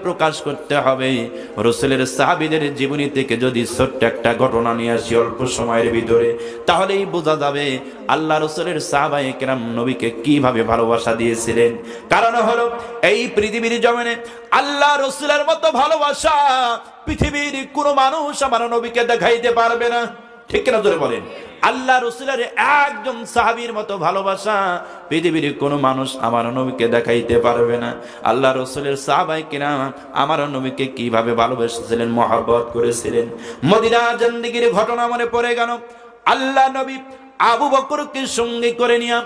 প্রকাশ করতে হবে। রাসূলের সাহাবীদের জীবনী থেকে যদি ছোট্ট একটা ঘটনা নিয়ে আসি অল্প সময়ের ভিতরে, তাহলেই বোঝা যাবে আল্লাহ রাসূলের সাহাবায়ে কেরাম নবীকে কিভাবে ভালোবাসা দিয়েছিলেন। কারণ হলো এই পৃথিবীর জমিনে আল্লাহ রাসূলের মতো ভালোবাসা পৃথিবীর কোনো মানুষ আমার নবীকে দেখাইতে পারবে না। ঠিক কিনা জোরে বলেন? আল্লাহ রাসূলের একজন সাহাবীর মতো ভালোবাসা পৃথিবীর কোনো মানুষ আমার নবীকে দেখাইতে পারবে না। আল্লাহ রাসূলের সাহাবায়ে কেরাম আমার নবীকে কিভাবে ভালোবেসেছিলেন, মহব্বত করেছিলেন। মদিনার জিন্দেগির ঘটনা মনে পড়ে গেল। আল্লাহ নবী আবু বকরকে সঙ্গে করে নিয়ে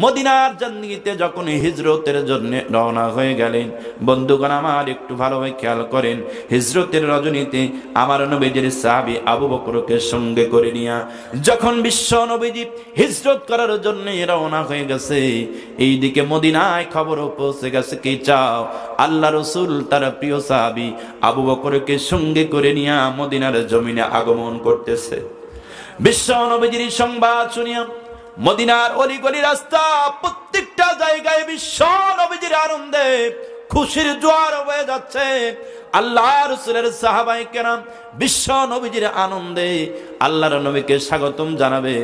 মদিনার জিন্দেগিতে যখন হিজরতের জন্য রওনা হয়ে গেলেন, বন্ধুগণ আমার একটু ভালোভাবে খেয়াল করেন, হিজরতের রজনীতে আমার নবীজির সাহাবী আবু বকরকে সঙ্গে করে নিয়ে যখন বিশ্ব নবীজি হিজরত করার জন্য রওনা হয়ে গেছে, এইদিকে মদিনায় খবর পৌঁছে গেছে কি চাও, আল্লাহ রাসূল তার প্রিয় সাহাবী আবু বকরকে সঙ্গে করে নিয়ে মদিনার জমিনে আগমন করতেছে। বিশ্ব নবীজির সংবাদ শুনিয়া মদিনার অলিগলি রাস্তা প্রত্যেকটা জায়গায় বিশ্ব নবীজির আনন্দে খুশির জোয়ার বয়ে যাচ্ছে। আল্লাহ রাসূলের সাহাবায়ে কেরাম বিশ্ব নবীজির আনন্দে আল্লাহর নবীকে স্বাগতম জানাবে,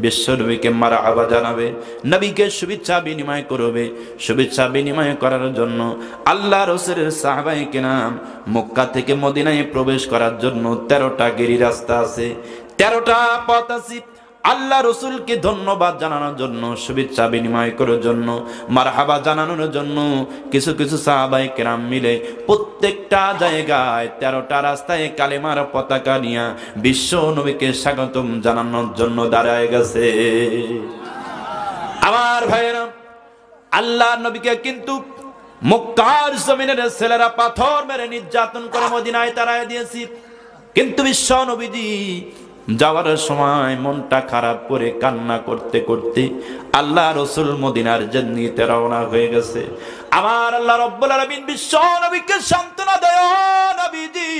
বিশ্ব নবীকে মারহাবা জানাবে, নবীকে শুভেচ্ছা বিনিময় করবে। শুভেচ্ছা বিনিময় করার জন্য আল্লাহ রাসূলের সাহাবায়ে কেরাম মক্কা থেকে মদিনায় প্রবেশ করার জন্য 13টা গিরি রাস্তা আছে, 13টা পথ আছে। আল্লাহ রাসূলকে ধন্যবাদ জানানোর জন্য, শুভেচ্ছা বিনিময় করার জন্য, মারহাবা জানানোর জন্য কিছু কিছু সাহাবায়ে কেরাম মিলে প্রত্যেকটা জায়গায় 13টা রাস্তায় কালেমার পতাকা নিয়ে বিশ্ব নবীকে স্বাগতম জানানোর জন্য দাঁড়ায় গেছে। আমার ভাইয়েরা, আল্লাহ নবীকে কিন্তু মক্কার জমিনের ছেলেরা পাথর মেরে নির্যাতন করে মদিনায় তাড়ায় দিয়েছে, কিন্তু বিশ্ব নবীজি যাওয়ার সময় মনটা খারাপ করে কান্না করতে করতে আল্লাহ রাসূল মদিনার জিন্দেগিতে রওনা হয়ে গেছে। আমার আল্লাহ রাব্বুল আলামিন বিশ্ব নবীকে সান্ত্বনা দেয়, নবীজি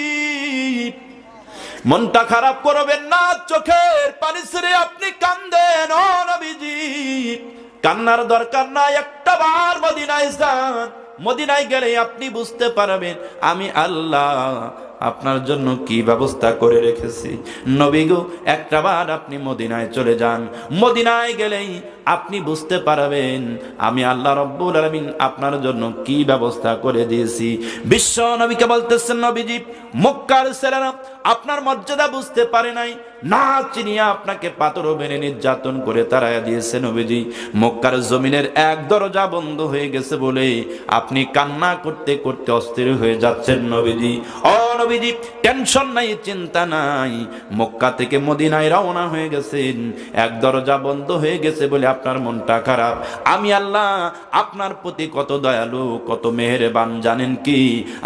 মনটা খারাপ করবেন না, চোখের পানি ছেড়ে আপনি কাঁদেন। ও নবীজি, কান্নার দরকার নাই, একটা বার মদিনায় যান, মদিনায় গেলে আপনি বুঝতে পারবেন আমি আল্লাহ আপনার জন্য কি ব্যবস্থা করে রেখেছি। নবী গো, একটাবার আপনি মদিনায় চলে যান, মদিনায় গেলেই আপনি বুঝতে পারবেন আমি আল্লাহ রাব্বুল আলামিন আপনার জন্য কি ব্যবস্থা করে দিয়েছি। বিশ্ব নবীকে বলতেছেন, নবীজি মক্কার ছেলেরা আপনার মর্যাদা বুঝতে পারে নাই, না চিনিয়া আপনাকে পাথর মেরে নির্যাতন করে তাড়াইয়া দিয়েছে। নবীজি মক্কার জমিনের এক দরজা বন্ধ হয়ে গেছে বলে আপনি কান্না করতে করতে অস্থির হয়ে যাচ্ছেন। নবীজি, ও নবীজি টেনশন নাই, চিন্তা নাই, মক্কা থেকে মদিনায় রওনা হয়ে গেছেন, এক দরজা বন্ধ হয়ে গেছে বলে আপনার মনটা খারাপ, আমি আল্লাহ আপনার প্রতি কত দয়ালু, কত মেহেরবান জানেন কি,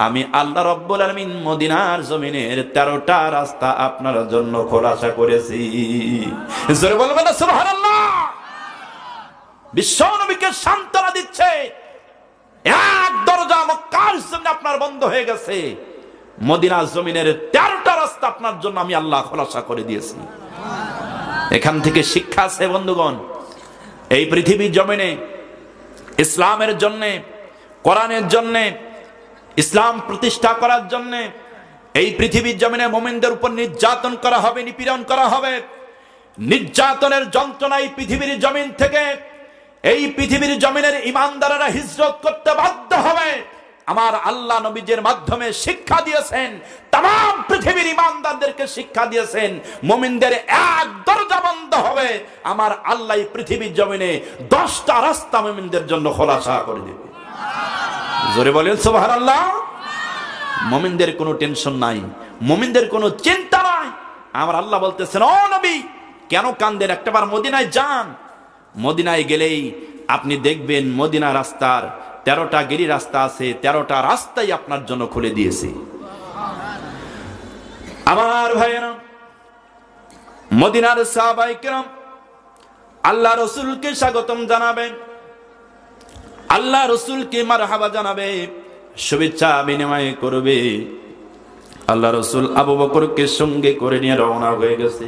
আমি আল্লাহ রাব্বুল আলামিন মদিনার জমিনের 13টা রাস্তা আপনার জন্য খোলাসা করেছি। জোরে বলবেন না সুবহানাল্লাহ? বিশ্ব নবীকে সান্ত্বনা দিচ্ছে, এক দরজা মক্কার জমিনে আপনার বন্ধ হয়ে গেছে, মদিনার জমিনের 13টা রাস্তা আপনার জন্য আমি আল্লাহ খোলাসা করে দিয়েছি। এখান থেকে শিক্ষা আছে বন্ধুগণ, এই পৃথিবীর জমিনে ইসলামের জন্য, কোরআনের জন্য, ইসলাম প্রতিষ্ঠা করার জন্য এই পৃথিবীর জমিনে মুমিনদের উপর নির্যাতন করা হবে, নিপীড়ন করা হবে। নির্যাতনের যন্ত্রণায় পৃথিবীর জমিন থেকে এই পৃথিবীর জমিনের ঈমানদাররা হিজরত করতে বাধ্য হবে। আমার আল্লাহ নবীজের মাধ্যমে শিক্ষা দিয়েছেন, तमाम পৃথিবীর ঈমানদারদেরকে শিক্ষা দিয়েছেন, মুমিনদের এক দরজা বন্ধ হবে, আমার আল্লাহ পৃথিবীর জমিনে 10টা রাস্তা মুমিনদের জন্য খোলাসা করে দেবে। জোরে বলেন সুবহানাল্লাহ। মুমিনদের কোনো টেনশন নাই, মুমিনদের কোনো চিন্তা নাই। আমার আল্লাহ বলতেছেন, ও নবী কেন কাঁদেন, একটাবার মদিনায় যান, মদিনায় গেলেই আপনি দেখবেন মদিনা রাস্তার 13টা গিরি রাস্তা আছে, 13টা রাস্তাই আপনার জন্য খুলে দিয়েছি। আমার ভাইয়েরা, মদিনার সাহাবায়ে কেরাম আল্লাহ রাসূলকে স্বাগতম জানাবে, আল্লাহ রাসূলকে মারহাবা জানাবে, শুভেচ্ছা বিনিময় করবে। আল্লাহ রাসূল আবু বকরকে সঙ্গে করে নিয়ে রওনা হয়ে গেছে।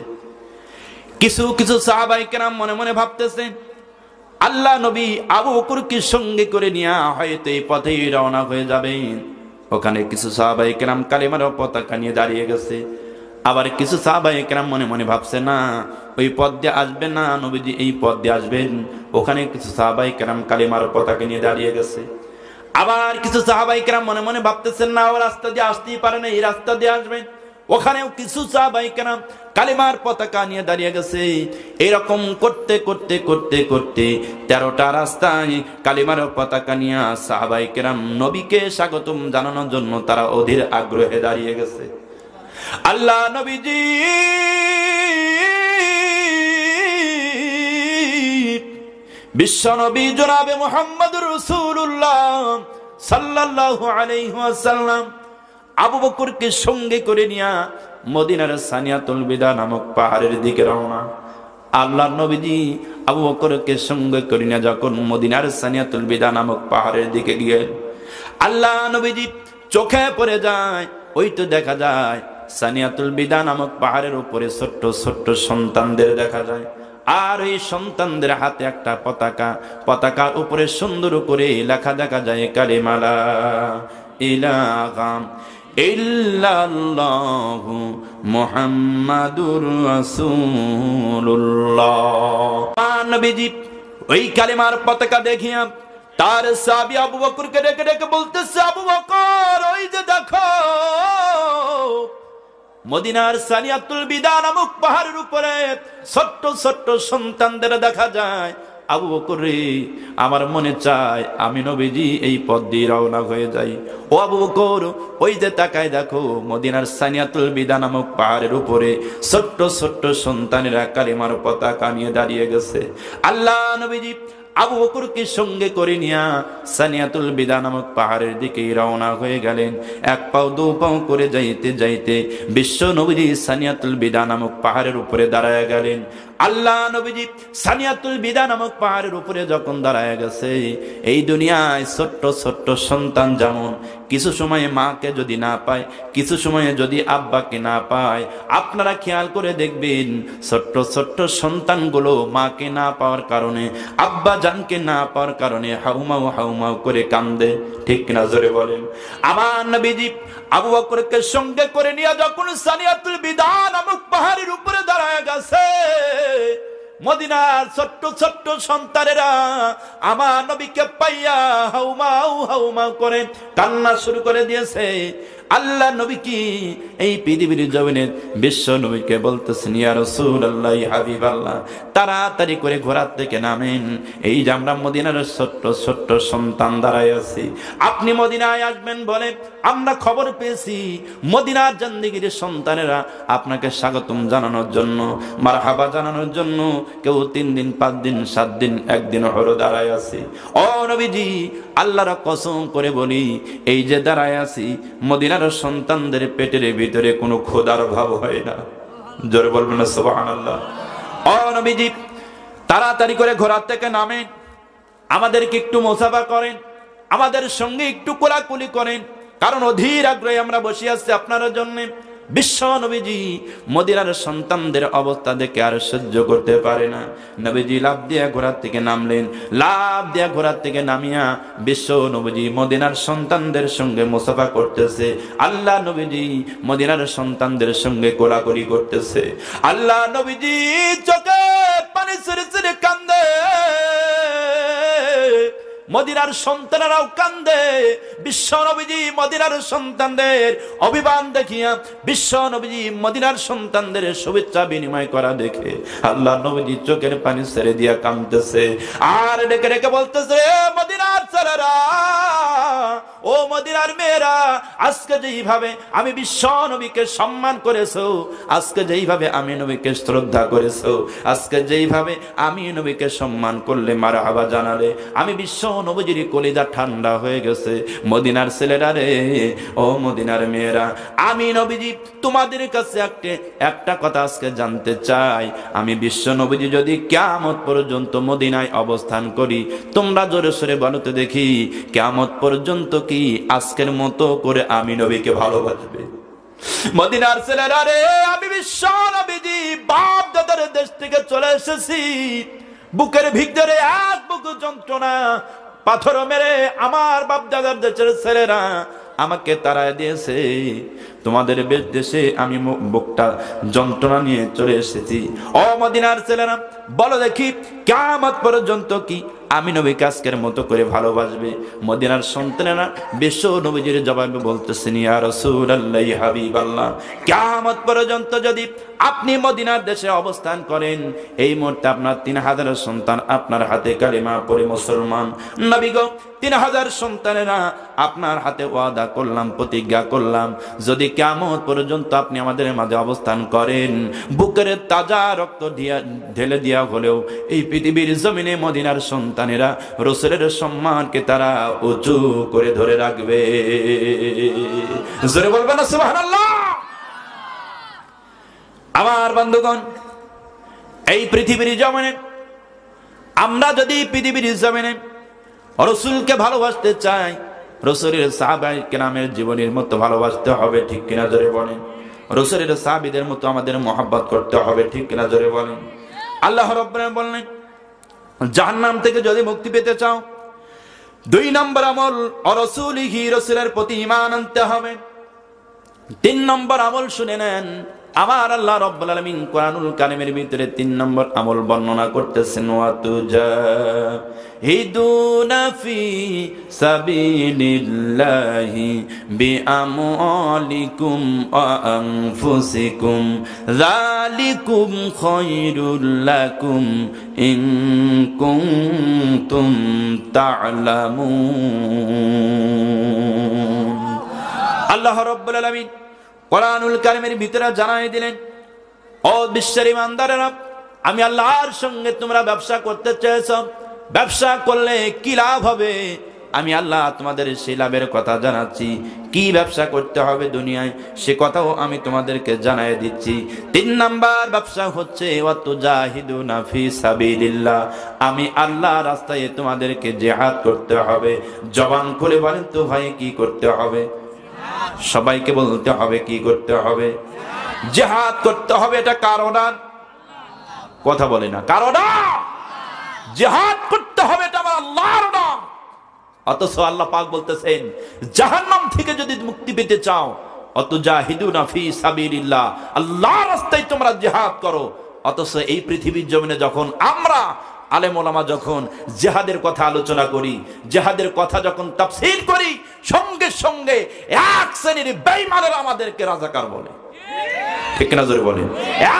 কিছু কিছু সাহাবায়ে কেরাম মনে মনে ভাবতেছে, আল্লাহ নবী আবু বকরকে সঙ্গে করে নিয়ে হয়তো এই পথেই রওনা হয়ে যাবেন। ও ওখানে কিছু সাহাবায়ে কেরাম কালিমার পতাকা নিয়ে দাঁড়িয়ে গেছে। আবার কিছু সাহাবায়ে কেরাম মনে মনে ভাবছে, না ওই পথ দিয়ে আসবেন না, নবীজি এই পথ দিয়ে আসবেন। ওখানে কিছু সাহাবায়ে কেরাম কালিমার পতাকা নিয়ে দাঁড়িয়ে গেছে। আবার কিছু সাহাবায়ে কেরাম মনে মনে ভাবতেছেন, না ও রাস্তা দিয়ে আসতেই পারে না, এই রাস্তা দিয়ে আসবেন। ওখানেও কিছু সাহাবায়ে কেরাম কালিমার পতাকা নিয়ে দাঁড়িয়ে গেছে। এরকম করতে করতে করতে করতে 13টা রাস্তায় কালিমার পতাকা নিয়ে সাহাবায়ে কেরাম নবীকে স্বাগতম জানানোর জন্য তারা অধীর আগ্রহে দাঁড়িয়ে গেছে। আল্লাহ নবীজি বিশ্ব নবী জনাবে মুহাম্মদুর রাসূলুল্লাহ সাল্লাল্লাহু আলাইহি ওয়াসাল্লাম আবু বকরকে সঙ্গে করে নিয়ে মদিনার সানিয়াতুল বিদা নামক পাহাড়ের দিকে রওনা। আল্লাহ নবীজি আবু বকরকে সঙ্গে করে নিয়ে যখন মদিনার সানিয়াতুল বিদা নামক পাহাড়ের দিকে গেলেন, আল্লাহ নবীজি চোখে পড়ে যায়, ওই তো দেখা যায় সানিয়াতুল বিদা নামক পাহাড়ের উপরে ছোট্ট ছোট্ট সন্তানদের দেখা যায়। আর এই সন্তানদের হাতে একটা পতাকা, পতাকার উপরে সুন্দর করে লেখা দেখা যায় কালিমা লা ইলাহা ইল্লাল্লাহু মুহাম্মাদুর রাসূলুল্লাহ। নবীজি ওই কালিমার পতাকা দেখিয়া তার সাহাবী আবু বকরকে ডেকে ডেকে বলতেছে, আবু বকর ওই যে দেখো মদিনার সানিয়াতুল বিদা নামক পাহাড়ের উপরে ছোট্ট ছোট্ট সন্তানদের দেখা যায়। আবু বকর রে, আমার মনে চায় আমি নবীজি এই পথ দিয়ে রওনা হয়ে যাই। ও আবু বকর, ওই যে তাকায় দেখো মদিনার সানিয়াতুল বিদা নামক পাহাড়ের উপরে ছোট্ট ছোট্ট সন্তানেরা কালিমার পতাকা নিয়ে দাঁড়িয়ে গেছে। আল্লাহ নবীজি আবু বকরকে সঙ্গে করে নিয়া সানিয়াতুল বিদা নামক পাহাড়ের দিকে রওনা হয়ে গেলেন। এক পাও দু পাও করে যাইতে যাইতে বিশ্ব নবীজি সানিয়াতুল বিদা নামক পাহাড়ের উপরে দাঁড়ায় গেলেন। আল্লাহ নবীজি সানিয়াতুল বিদা নামক পাহাড়ের উপরে যখন দাঁড়ায় গেছে, এই দুনিয়ায় ছোট্ট ছোট্ট সন্তান যেমন কিছু সময়ে মাকে যদি না পায়, কিছু সময়ে যদি আব্বাকে না পায়, আপনারা খেয়াল করে দেখবেন ছোট্ট ছোট্ট সন্তানগুলো মাকে না পাওয়ার কারণে, আব্বা জানকে না পাওয়ার কারণে হাউমাউ হাউমাউ করে কান্দে। ঠিক না, জোরে বলেন। আমার নবীজি আবু বকরকে সঙ্গে করে নিয়ে যখন সানিয়াতুল বিদা নামক পাহাড়ের উপরে দাঁড়ায় গেছে, মদিনার ছোট্ট ছোট্ট সন্তানেরা আমার নবীকে পাইয়া হাউমাউ হাউমাউ করে কান্না শুরু করে দিয়েছে। আল্লাহ নবী কি এই পৃথিবীর জমিনে বিশ্ব নবীকে বলতেছেন, ইয়া রাসূলুল্লাহ, ইয়া হাবিবাল্লাহ, তাড়াতাড়ি করে ঘোড়া থেকে নামেন, এই যে আমরা মদিনার ছোট্ট ছোট্ট সন্তান দাঁড়ায় আছি, আপনি মদিনায় আসবেন বলে আমরা খবর পেয়েছি। মদিনার জিন্দেগির সন্তানেরা আপনাকে স্বাগতম জানানোর জন্য, মারহাবা জানানোর জন্য কেউ 3 দিন 5 দিন 7 দিন 1 দিন হলো দাঁড়ায় আছি। ও নবীজি, আল্লাহর কসম করে বলি, এই যে দাঁড়ায় আছি মদিনার সন্তানদের পেটের ভিতরে কোনো ক্ষুধার ভাব হয় না। জোরে বলবেন না সুবহানাল্লাহ। ও নবীজি, তাড়াতাড়ি করে ঘোড়া থেকে নামেন, আমাদেরকে একটু মুসাফা করেন, আমাদের সঙ্গে একটু কোলাকুলি করেন, কারণ অধীর আগ্রহে আমরা বসে আছি আপনার জন্য। বিশ্ব নবীজি মদিনার সন্তানদের অবস্থা দেখে আর সহ্য করতে পারে না। নবীজি লাফ দিয়া ঘোড়া থেকে নামলেন। লাফ দিয়া ঘোড়া থেকে নামিয়া বিশ্ব নবীজি মদিনার সন্তানদের সঙ্গে মুসাফা করতেছে। আল্লাহ নবীজি মদিনার সন্তানদের সঙ্গে কোলাকুলি করতেছে। আল্লাহ নবীজি চোখে পানি ছেড়ে ছেড়ে কান্দে, মদিনার সন্তানেরাও কান্দে। বিশ্ব নবীজি মদিনার সন্তানদের অভিমান দেখিয়া, বিশ্ব নবীজি মদিনার সন্তানদের শুভেচ্ছা বিনিময় করা দেখে আল্লাহ নবীজি চোখের পানি ছেড়ে দিয়া কাঁদতেছে। আর ডেকে ডেকে বলতেছে, মদিনার ছেলেরা, ও মদিনার মেয়েরা, আজকে যেইভাবে আমি বিশ্ব নবীকে সম্মান করেছো, আজকে যেইভাবে আমি নবীকে শ্রদ্ধা করেছো, আজকে যেইভাবে আমি নবীকে সম্মান করলে, মারহাবা জানালে, আমি বিশ্ব নবীজির কলিজা ঠান্ডা হয়ে গেছে। মদিনার ছেলেরা রে, ও মদিনার মেয়েরা, আমি নবীজি তোমাদের কাছে একটা কথা আজকে জানতে চাই। আমি বিশ্ব নবীজি যদি কিয়ামত পর্যন্ত মদিনায় অবস্থান করি, তোমরা জোরে সোরে বলতে দেখি, কিয়ামত পর্যন্ত কি আজকের মতো করে আমি নবীকে ভালোবাসবে? মদিনার ছেলেরা রে, আমি বিশ্ব নবীজি বাপ দাদার দেশ থেকে চলে এসেছি, বুকের ভিতরে এক বুক যন্ত্রণা, পাথর মেরে আমার বাপ দাদার দেশের ছেলেরা আমাকে তাড়ায় দিয়েছে, তোমাদের দেশে আমি বুকটা যন্ত্রণা নিয়ে চলে এসেছি। ও মদিনার ছেলেরা, বলো দেখি কিয়ামত পর্যন্ত কি আমি নবীকে আজকের মতো করে ভালোবাসবে? মদিনার সন্তানেরা বিশ্ব নবীজির জবাবে বলতেছেন, ইয়া রাসূলুল্লাহ, হাবিবাল্লাহ, কিয়ামত পর্যন্ত যদি আপনি মদিনার দেশে অবস্থান করেন, এই মুহূর্তে আপনার 3000 সন্তান আপনার হাতে কালিমা পড়ে মুসলমান। নবী গো, 3000 সন্তানেরা আপনার হাতে ওয়াদা করলাম, প্রতিজ্ঞা করলাম, যদি কিয়ামত পর্যন্ত আপনি আমাদের মাঝে অবস্থান করেন, বুকের তাজা রক্ত ঢেলে দিয়া হলেও এই পৃথিবীর জমিনে মদিনার সন্তানেরা রাসূলের সম্মানকে তারা উঁচু করে ধরে রাখবে। জোরে বলবেন না সুবহানাল্লাহ? আমার বন্ধুগণ, এই পৃথিবীর জমিনে আমরা যদি পৃথিবীর জমিনে রাসূলকে ভালোবাসতে চাই, রাসূলের সাহাবায়ে কেরামের জীবনের মতো ভালোবাসতে হবে, ঠিক কিনা জোরে বলেন? রাসূলের সাহাবীদের মতো আমাদের মহব্বত করতে হবে, ঠিক কিনা জোরে বলেন? আল্লাহ রাব্বুল আলামিন বললেন, জাহান্নাম থেকে যদি মুক্তি পেতে চাও, 2 নম্বর আমল রাসূলিহি, রাসূলের প্রতি ঈমান আনতে হবে। 3 নম্বর আমল শুনে নেন, আমার আল্লাহ রাব্বুল আলামিন কোরআনুল কারীমের ভিতরে 3 নম্বর আমল বর্ণনা করতেছেন, ওয়া তুজাহিদুনা ফি সাবিলিল্লাহি বিআমওয়ালিকুম ওয়া আনফুসিকুম যালিকুম খায়রুল লাকুম ইন কুনতুম তা'লামুন। আল্লাহ রাব্বুল আলামিন কোরআনুল কারীমের ভিতরে জানাই দিলেন, ও বিশ্বের ইমানদারেরা, আমি আল্লাহর সঙ্গে তোমরা ব্যবসা করতে চেয়েছো, ব্যবসা করলে কি লাভ হবে? আমি আল্লাহ তোমাদের সেই লাভের কথা জানাচ্ছি। কি ব্যবসা করতে হবে দুনিয়ায় সে কথাও আমি তোমাদেরকে জানাই দিচ্ছি। 3 নাম্বার ব্যবসা হচ্ছে ওয়া তুজাহিদুনা ফি সাবিলিল্লাহ, আমি আল্লাহ রাস্তায় তোমাদেরকে জিহাদ করতে হবে। জবান খুলে বলেন তো ভাই, কি করতে হবে? সবাইকে বলতে হবে কি করতে হবে? জিহাদ করতে হবে। এটা কারো না, কথা বলে না, কারো না। জিহাদ করতে হবে, এটা আমার আল্লাহর না। অথচ আল্লাহ পাক বলতেছেন, জাহান্নাম থেকে যদি মুক্তি পেতে চাও, অতুজাহিদুনা ফি সাবিলিল্লাহ, আল্লাহর রাস্তায় তোমরা জিহাদ করো। অথচ এই পৃথিবীর জমিনে যখন আমরা আলেম ওলামা যখন জিহাদের কথা আলোচনা করি, জিহাদের কথা যখন তাফসীর করি, সঙ্গে সঙ্গে এক শ্রেণীর বেঈমানেরা আমাদেরকে রাজাকার বলে, ঠিক না জোরে বলেন?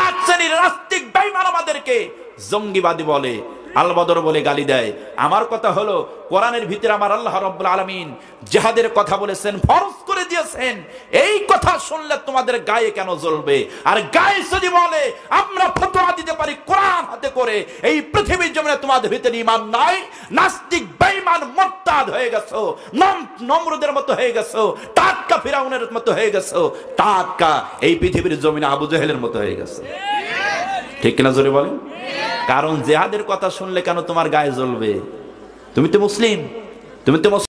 এক শ্রেণীর নাস্তিক বেঈমান আমাদেরকে জঙ্গিবাদী বলে, আলবদর বলে গালি দেয়। আমার কথা হলো, কোরআনের ভিতরে আমার আল্লাহ রাব্বুল আলামিন জিহাদের কথা বলেছেন, ফরজ করে দিয়েছেন। এই কথা শুনলে তোমাদের গায়ে কেন জ্বলবে? আর গায়ে যদি বলে আমরা ফতোয়া দিতে পারি কোরআন হাতে করে, এই পৃথিবীর জমিনে তোমাদের ভিতরে ঈমান নাই, নাস্তিক বেঈমান মুরতাদ হয়ে গেছো, নমরুদের মতো হয়ে গেছো, টাটকা ফিরাউনের মতো হয়ে গেছো, টাটকা এই পৃথিবীর জমিনে আবু জেহেলের মতো হয়ে গেছো, ঠিক না জোরে বলেন? কারণ জিহাদের কথা শুনলে কেন তোমার গায়ে জ্বলবে? তুমি তো মুসলিম, তুমি তো